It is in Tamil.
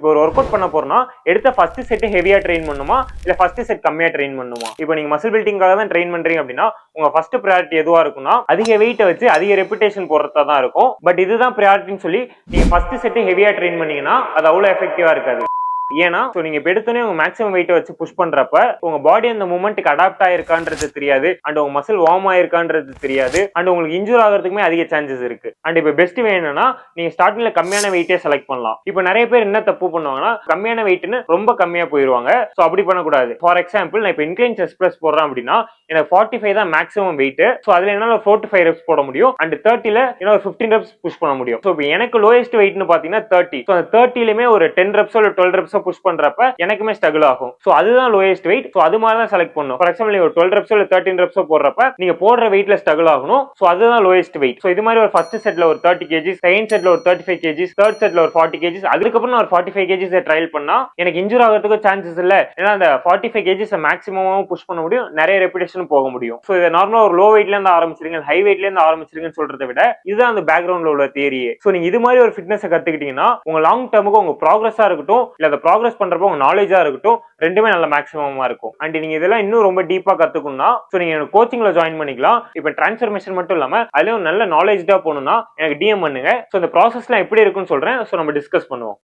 இப்போ ஒரு ஒர்க் அவுட் பண்ண போறோம்னா எடுத்த ஃபர்ஸ்ட் செட் ஹெவியா ட்ரெயின் பண்ணுமா இல்ல ஃபர்ஸ்ட் செட் கம்மியா ட்ரெயின் பண்ணுமா? இப்போ நீங்க மசில் பில்டிங்காக தான் ட்ரெயின் பண்றீங்க அப்படின்னா உங்க ஃபர்ஸ்ட் ப்ரையாரிட்டி எதுவா இருக்கும்னா அதிக வெயிட் வச்சு அதிக ரெப்புடேஷன் போடுறதா தான் இருக்கும். பட் இதுதான் ப்ரையாரிட்டின்னு சொல்லி நீங்க ஃபர்ஸ்ட் செட் ஹெவியா ட்ரெயின் பண்ணீங்கன்னா அது அவ்வளவு எஃபெக்டிவா இருக்காது. ஏன்னா நீங்க எடுத்தோடனே உங்க மேக்ஸிமம் வெயிட் வச்சு புஷ் பண்றப்ப உங்க பாடி அந்த மூமெண்ட்டுக்கு அடாப்ட் ஆயிருக்கான்றது தெரியாது அண்ட் உங்க மசில் வார்ம் ஆயிருக்கான்றது தெரியாது அண்ட் உங்களுக்கு இன்ஜூர் ஆகிறதுக்குமே அதிக சான்சஸ் இருக்கு. அண்ட் இப்போ பெஸ்ட் வேணும்னா நீங்க ஸ்டார்டிங்ல கம்மியான வெயிட்டே செலக்ட் பண்ணலாம். இப்போ நிறைய பேர் என்ன தப்பு பண்ணுவாங்கன்னா கம்மியான வெயிட்னு ரொம்ப கம்மியா போயிருவாங்க. ஸோ அப்படி பண்ணக்கூடாது. ஃபார் எக்ஸாம்பிள் நான் இப்போ இன்க்ளைன் செஸ்ட் பிரஸ் போடுறேன் அப்படின்னா எனக்கு 45 தான் மேக்ஸிமம் வெயிட். ஸோ அதுல என்னால 4 to 5 ரெப்ஸ் போட முடியும் அண்ட் 30ல என்ன ஒரு 15 ரெப்ஸ் புஷ் பண்ண முடியும். ஸோ இப்போ எனக்கு லோயஸ்ட் வெயிட்னு பாத்தீங்கன்னா 30. ஸோ அந்த 30லயுமே ஒரு 10 ரெப்ஸோ இல்லை 12 ரெப்ஸோ புஷ் பண்றப்ப எனக்குமே ஸ்ட்ரகிள் ஆகும். சோ அதுதான் லோயஸ்ட் வெயிட். சோ அது மாதிரி தான் செலக்ட் பண்ணணும். ஃபார் எக்ஸாம்பிள் ஒரு 12 ரெப்ஸோ இல்ல 13 ரெப்ஸோ போடுறப்ப நீங்க போடுற வெயிட்ல ஸ்ட்ரகிள் ஆகணும். சோ அதுதான் லோயஸ்ட் வெயிட். சோ இது மாதிரி ஒரு ஃபர்ஸ்ட் செட்ல ஒரு 30 kg, செகண்ட் செட்ல ஒரு 35 kg, தேர்ட் செட்ல ஒரு 40 kg, அதுக்கப்புறம் நான் ஒரு 45 kg ட்ரையல் பண்ணா எனக்கு இன்ஜூர் ஆகிறதுக்கு சான்சஸ் இல்ல. ஏன்னா அந்த 45 kg மேக்ஸிமம் புஷ் பண்ண முடியும், நிறைய ரெப்பிடேஷன் போக முடியும். சோ இதை நார்மலா ஒரு லோ வெயிட்ல இருந்து ஆரம்பிச்சிருங்க, ஹை வெயிட்ல இருந்து ஆரம்பிச்சிருங்கன்னு சொல்றதை விட இதுதான் அந்த பேக்ரவுண்ட்ல உள்ள தியரியே. சோ நீங்க இது மாதிரி ஒரு ஃபிட்னஸ் கத்துக்கிட்டீங்கன்னா உங்க லாங் டர்முக்கு உங்க ப்ராக்ரஸா இருக்கட்டும் இல்ல அந்த ப்ராக்ரஸ் பண்றப்போ உங்க நாலேஜா இருக்கட்டும் ரெண்டுமே நல்ல மேக்ஸிமமா இருக்கும். அண்ட் நீங்க இதெல்லாம் இன்னும் ரொம்ப டீப்பா கத்துக்கணும்னா நீங்க கோச்சிங்ல ஜாயின் பண்ணிக்கலாம். இப்ப டிரான்ஸ்ஃபர்மேஷன் மட்டும் இல்லாம அதுலயும் நல்ல நாலேஜா போகணும்னா எனக்கு டிஎம் பண்ணுங்க. சோ இந்த ப்ராசஸ்லாம் எப்படி இருக்குன்னு சொல்றேன். சோ நம்ம டிஸ்கஸ் பண்ணுவோம்.